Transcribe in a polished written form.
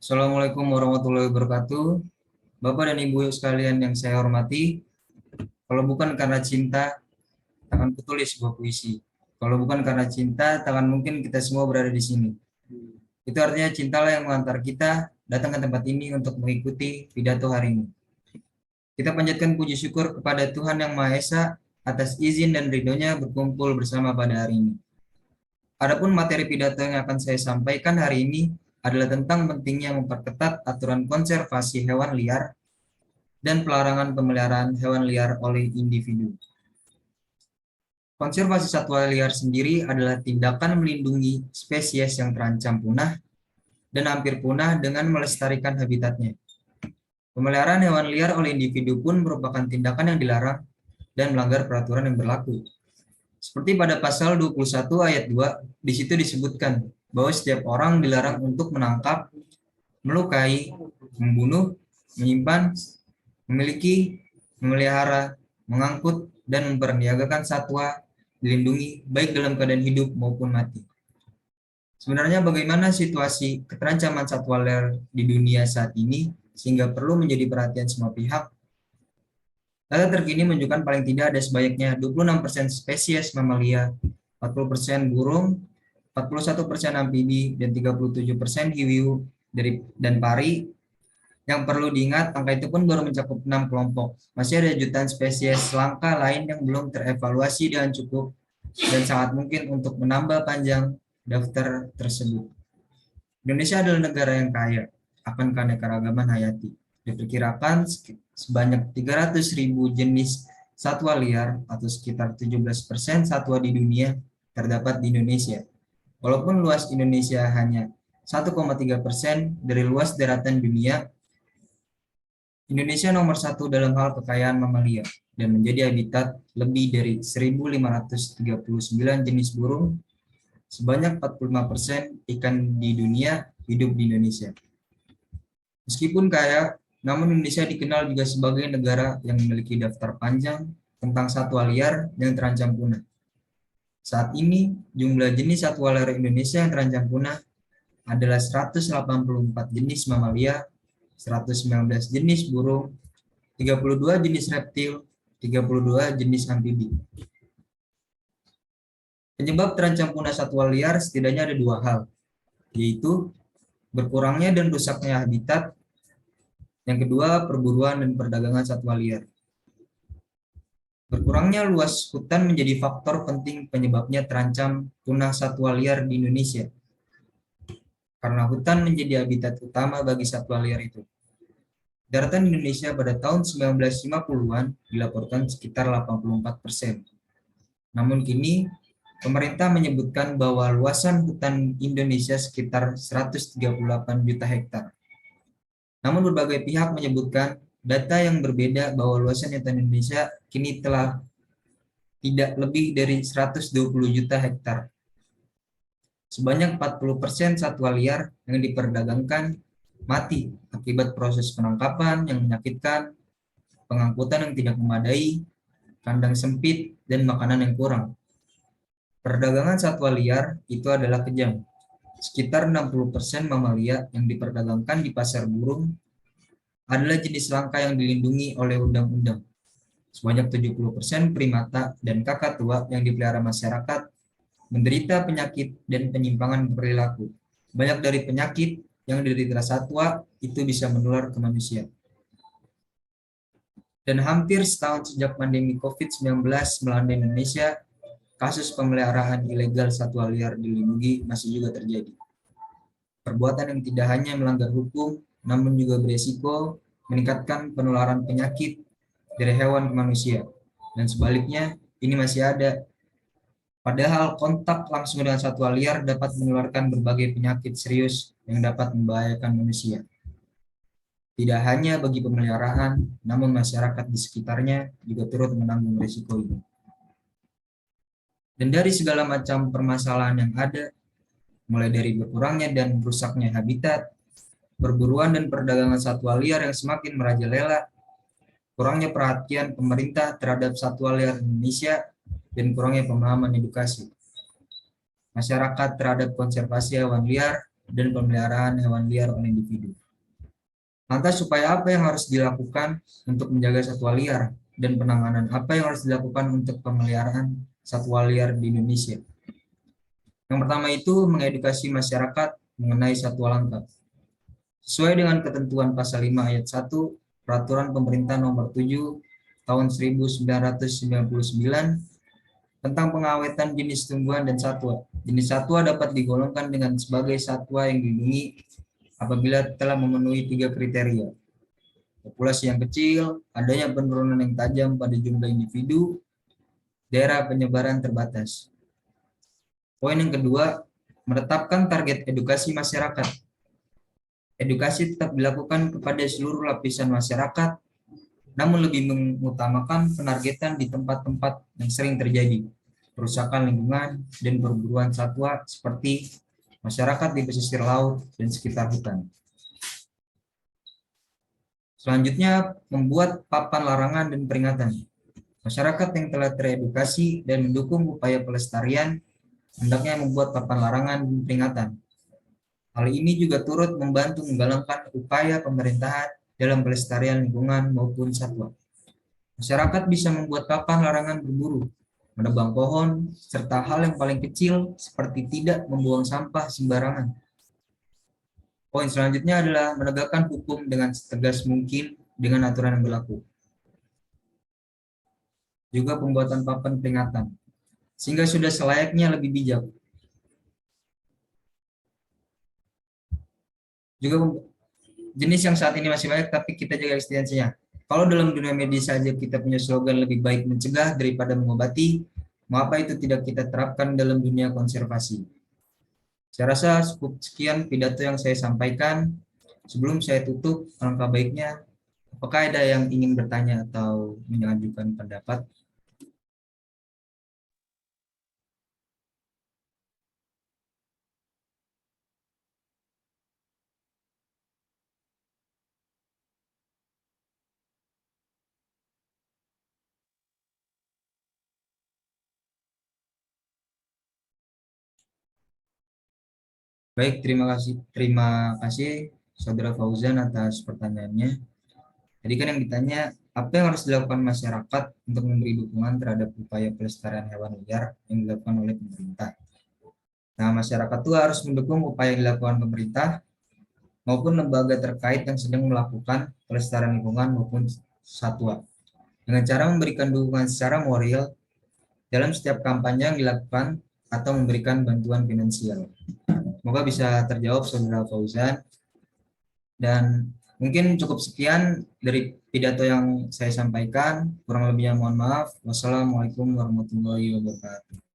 Assalamualaikum warahmatullahi wabarakatuh. Bapak dan Ibu sekalian yang saya hormati, kalau bukan karena cinta, takkan kutulis sebuah puisi. Kalau bukan karena cinta, takkan mungkin kita semua berada di sini. Itu artinya cintalah yang mengantar kita datang ke tempat ini untuk mengikuti pidato hari ini. Kita panjatkan puji syukur kepada Tuhan Yang Maha Esa atas izin dan ridhonya berkumpul bersama pada hari ini. Adapun materi pidato yang akan saya sampaikan hari ini adalah tentang pentingnya memperketat aturan konservasi hewan liar dan pelarangan pemeliharaan hewan liar oleh individu. Konservasi satwa liar sendiri adalah tindakan melindungi spesies yang terancam punah dan hampir punah dengan melestarikan habitatnya. Pemeliharaan hewan liar oleh individu pun merupakan tindakan yang dilarang dan melanggar peraturan yang berlaku. Seperti pada pasal 21 ayat 2, di situ disebutkan bahwa setiap orang dilarang untuk menangkap, melukai, membunuh, menyimpan, memiliki, memelihara, mengangkut, dan memperniagakan satwa dilindungi baik dalam keadaan hidup maupun mati. Sebenarnya bagaimana situasi keterancaman satwa liar di dunia saat ini sehingga perlu menjadi perhatian semua pihak? Data terkini menunjukkan paling tidak ada sebanyak 26% spesies mamalia, 40% burung, 41% amfibi, dan 37% hiu dan pari. Yang perlu diingat, angka itu pun baru mencakup 6 kelompok. Masih ada jutaan spesies langka lain yang belum terevaluasi dengan cukup dan sangat mungkin untuk menambah panjang daftar tersebut. Indonesia adalah negara yang kaya akan keanekaragaman hayati. Diperkirakan sebanyak 300.000 jenis satwa liar atau sekitar 17% satwa di dunia terdapat di Indonesia. Walaupun luas Indonesia hanya 1,3% dari luas daratan dunia, Indonesia nomor 1 dalam hal kekayaan mamalia dan menjadi habitat lebih dari 1.539 jenis burung. Sebanyak 45% ikan di dunia hidup di Indonesia. Meskipun kaya, namun Indonesia dikenal juga sebagai negara yang memiliki daftar panjang tentang satwa liar yang terancam punah. Saat ini, jumlah jenis satwa liar Indonesia yang terancam punah adalah 184 jenis mamalia, 119 jenis burung, 32 jenis reptil, 32 jenis amfibi. Penyebab terancam punah satwa liar setidaknya ada dua hal, yaitu berkurangnya dan rusaknya habitat, yang kedua perburuan dan perdagangan satwa liar. Berkurangnya luas hutan menjadi faktor penting penyebabnya terancam punah satwa liar di Indonesia, karena hutan menjadi habitat utama bagi satwa liar itu. Daratan Indonesia pada tahun 1950-an dilaporkan sekitar 84%. Namun kini, pemerintah menyebutkan bahwa luasan hutan Indonesia sekitar 138 juta hektar. Namun berbagai pihak menyebutkan data yang berbeda bahwa luasan hutan Indonesia kini telah tidak lebih dari 120 juta hektar. Sebanyak 40% satwa liar yang diperdagangkan mati akibat proses penangkapan yang menyakitkan, pengangkutan yang tidak memadai, kandang sempit, dan makanan yang kurang. Perdagangan satwa liar itu adalah kejam. Sekitar 60% mamalia yang diperdagangkan di pasar burung adalah jenis langka yang dilindungi oleh undang-undang. Sebanyak 70% primata dan kakatua yang dipelihara masyarakat menderita penyakit dan penyimpangan perilaku. Banyak dari penyakit yang diderita satwa itu bisa menular ke manusia. Dan hampir setahun sejak pandemi COVID-19 melanda Indonesia, kasus pemeliharaan ilegal satwa liar dilindungi masih juga terjadi. Perbuatan yang tidak hanya melanggar hukum, namun juga beresiko meningkatkan penularan penyakit dari hewan ke manusia. Dan sebaliknya, ini masih ada. Padahal kontak langsung dengan satwa liar dapat menularkan berbagai penyakit serius yang dapat membahayakan manusia. Tidak hanya bagi pemeliharaan, namun masyarakat di sekitarnya juga turut menanggung risiko ini. Dan dari segala macam permasalahan yang ada, mulai dari berkurangnya dan rusaknya habitat, perburuan dan perdagangan satwa liar yang semakin merajalela, kurangnya perhatian pemerintah terhadap satwa liar Indonesia, dan kurangnya pemahaman edukasi masyarakat terhadap konservasi hewan liar, dan pemeliharaan hewan liar oleh individu. Lantas supaya apa yang harus dilakukan untuk menjaga satwa liar dan penanganan apa yang harus dilakukan untuk pemeliharaan satwa liar di Indonesia? Yang pertama itu mengedukasi masyarakat mengenai satwa langka. Sesuai dengan ketentuan pasal 5 ayat 1 Peraturan Pemerintah Nomor 7 Tahun 1999 tentang pengawetan jenis tumbuhan dan satwa. Jenis satwa dapat digolongkan dengan sebagai satwa yang dilindungi apabila telah memenuhi 3 kriteria. Populasi yang kecil, adanya penurunan yang tajam pada jumlah individu, daerah penyebaran terbatas. Poin yang kedua, menetapkan target edukasi masyarakat. Edukasi tetap dilakukan kepada seluruh lapisan masyarakat, namun lebih mengutamakan penargetan di tempat-tempat yang sering terjadi perusakan lingkungan dan perburuan satwa seperti masyarakat di pesisir laut dan sekitar hutan. Selanjutnya, membuat papan larangan dan peringatan. Masyarakat yang telah teredukasi dan mendukung upaya pelestarian hendaknya membuat papan larangan dan peringatan. Hal ini juga turut membantu menggalakkan upaya pemerintahan dalam pelestarian lingkungan maupun satwa. Masyarakat bisa membuat papan larangan berburu, menebang pohon, serta hal yang paling kecil seperti tidak membuang sampah sembarangan. Poin selanjutnya adalah menegakkan hukum dengan setegas mungkin dengan aturan yang berlaku. Juga pembuatan papan peringatan, sehingga sudah selayaknya lebih bijak. Juga jenis yang saat ini masih banyak, tapi kita jaga eksistensinya. Kalau dalam dunia medis saja kita punya slogan lebih baik mencegah daripada mengobati, mengapa itu tidak kita terapkan dalam dunia konservasi? Saya rasa cukup sekian pidato yang saya sampaikan. Sebelum saya tutup, alangkah baiknya, apakah ada yang ingin bertanya atau mengajukan pendapat? Baik, terima kasih Saudara Fauzan atas pertanyaannya. Jadi kan yang ditanya, apa yang harus dilakukan masyarakat untuk memberi dukungan terhadap upaya pelestarian hewan liar yang dilakukan oleh pemerintah? Nah, masyarakat itu harus mendukung upaya yang dilakukan pemerintah maupun lembaga terkait yang sedang melakukan pelestarian lingkungan maupun satwa. Dengan cara memberikan dukungan secara moral dalam setiap kampanye yang dilakukan atau memberikan bantuan finansial. Semoga bisa terjawab Saudara Fauzan. Dan mungkin cukup sekian dari pidato yang saya sampaikan. Kurang lebihnya mohon maaf. Wassalamualaikum warahmatullahi wabarakatuh.